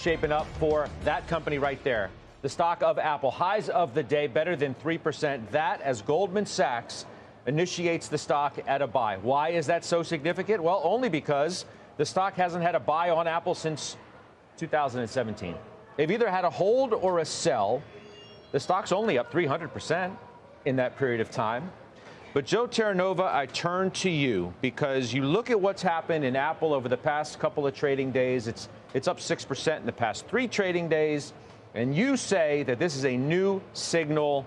shaping up for that company right there. The stock of Apple, highs of the day, better than 3%. That as Goldman Sachs initiates the stock at a buy. Why is that so significant? Well, only because the stock hasn't had a buy on Apple since 2017. They've either had a hold or a sell. The stock's only up 300% in that period of time. But Joe Terranova, I turn to you because you look at what's happened in Apple over the past couple of trading days. It's up 6% in the past 3 trading days. And you say that this is a new signal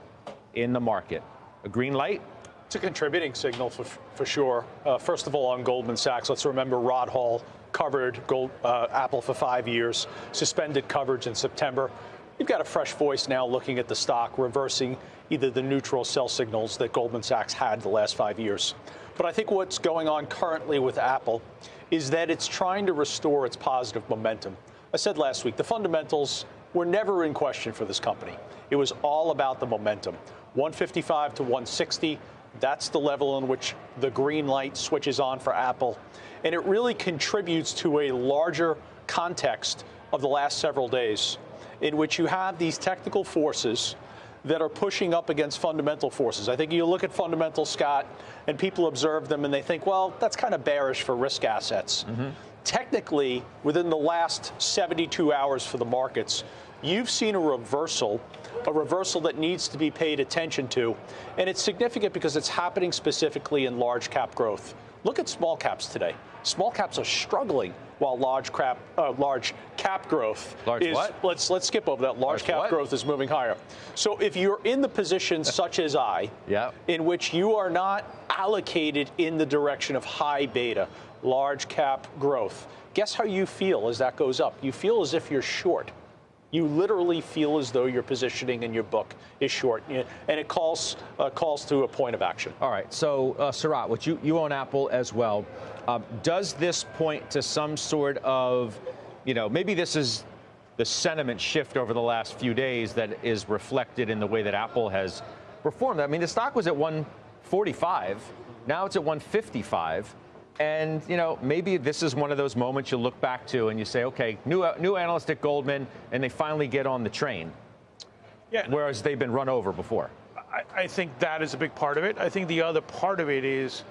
in the market. A green light? It's a contributing signal for sure. First of all, on Goldman Sachs, let's remember Rod Hall covered Apple for 5 years, suspended coverage in September. You've got a fresh voice now looking at the stock, reversing either the neutral sell signals that Goldman Sachs had the last 5 years. But I think what's going on currently with Apple is that it's trying to restore its positive momentum. I said last week, the fundamentals were never in question for this company. It was all about the momentum. 155 to 160, that's the level in which the green light switches on for Apple. And it really contributes to a larger context of the last several days in which you have these technical forces that are pushing up against fundamental forces. I think you look at fundamentals, Scott, and people observe them and they think, well, that's kind of bearish for risk assets. Technically, within the last 72 hours for the markets, you've seen a reversal that needs to be paid attention to. And it's significant because it's happening specifically in large cap growth. Look at small caps today. Small caps are struggling while large cap growth is. What? Let's skip over that. Large cap growth is moving higher. So if you're in the position such as I, in which you are not allocated in the direction of high beta, large cap growth, guess how you feel as that goes up? You feel as if you're short. You literally feel as though your positioning in your book is short, and it calls to a point of action. All right. So, Sarat, which you own Apple as well. Does this point to some sort of, maybe this is the sentiment shift over the last few days that is reflected in the way that Apple has performed? I mean, the stock was at 145. Now it's at 155. And, maybe this is one of those moments you look back to and you say, OK, new analyst at Goldman, and they finally get on the train. Yeah. Whereas they've been run over before. I think that is a big part of it. I think the other part of it is,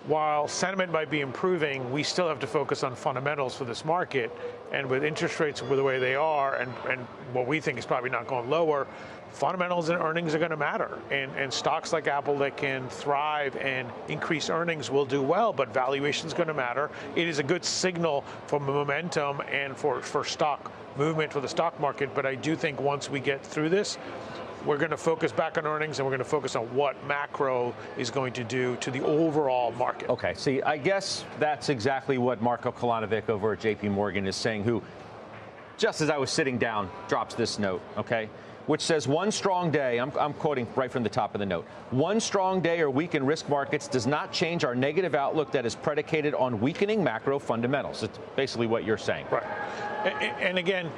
while sentiment might be improving, we still have to focus on fundamentals for this market. And with interest rates the way they are, and what we think is probably not going lower, fundamentals and earnings are going to matter. And stocks like Apple that can thrive and increase earnings will do well, but valuation is going to matter. It is a good signal for momentum and for stock movement for the stock market. But I do think once we get through this, we're going to focus back on earnings, and we're going to focus on what macro is going to do to the overall market. Okay, see, I guess that's exactly what Marko Kolanovic over at JP Morgan is saying, who, just as I was sitting down, drops this note, okay, which says one strong day, I'm quoting right from the top of the note, one strong day or week in risk markets does not change our negative outlook that is predicated on weakening macro fundamentals. It's basically what you're saying. Right. And again,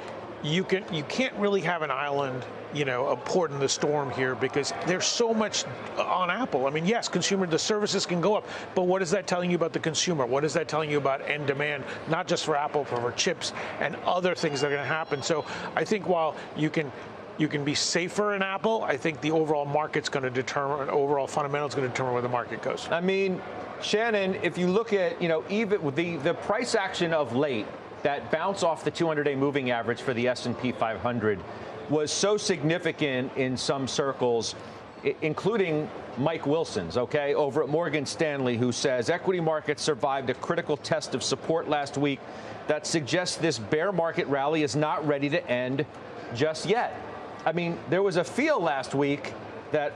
you can't really have an island, a port in the storm here, because there's so much on Apple. I mean, yes, the services can go up, but what is that telling you about the consumer? What is that telling you about end demand, not just for Apple, but for chips and other things that are going to happen? So I think while you can be safer in Apple, I think the overall market's going to determine, overall fundamentals going to determine where the market goes. I mean, Shannon, if you look at, even with the price action of late, that bounce off the 200-day moving average for the S&P 500 was so significant in some circles, including Mike Wilson's, over at Morgan Stanley, who says equity markets survived a critical test of support last week that suggests this bear market rally is not ready to end just yet. I mean, there was a feel last week that,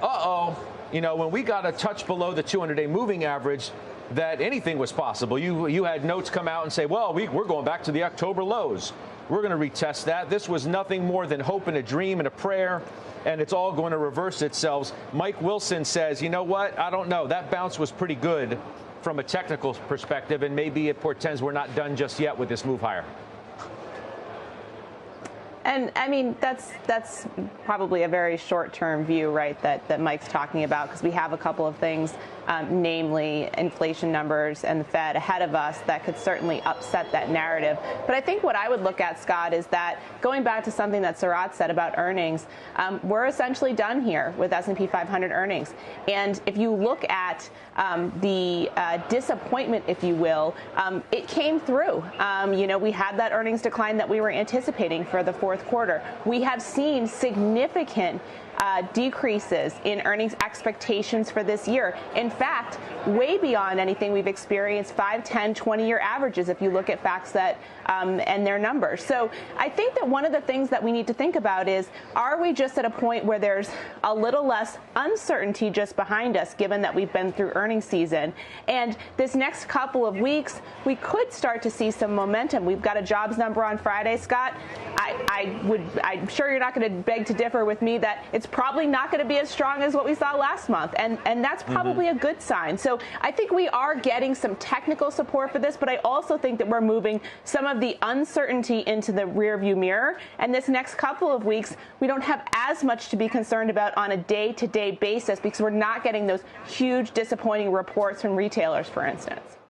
when we got a touch below the 200-day moving average, that anything was possible. You had notes come out and say, well, we're going back to the October lows. We're going to retest that. This was nothing more than hope and a dream and a prayer, and it's all going to reverse itself. Mike Wilson says, you know what? I don't know. That bounce was pretty good from a technical perspective, and maybe it portends we're not done just yet with this move higher. And I mean, that's probably a very short-term view, right, that Mike's talking about, because we have a couple of things, namely inflation numbers and the Fed ahead of us, that could certainly upset that narrative. But I think what I would look at, Scott, is that going back to something that Sarat said about earnings, we're essentially done here with S&P 500 earnings. And if you look at the disappointment, if you will, it came through. We had that earnings decline that we were anticipating for the fourth quarter. We have seen significant decreases in earnings expectations for this year. In fact, way beyond anything we've experienced 5, 10, 20-year averages if you look at FactSet and their numbers. So I think that one of the things that we need to think about is, are we just at a point where there's a little less uncertainty just behind us, given that we've been through earnings season? And this next couple of weeks, we could start to see some momentum. We've got a jobs number on Friday, Scott. I'm sure you're not going to beg to differ with me that it's probably not going to be as strong as what we saw last month. And that's probably a good sign. So I think we are getting some technical support for this, but I also think that we're moving some of the uncertainty into the rearview mirror. And this next couple of weeks, we don't have as much to be concerned about on a day-to-day basis, because we're not getting those huge disappointing reports from retailers, for instance.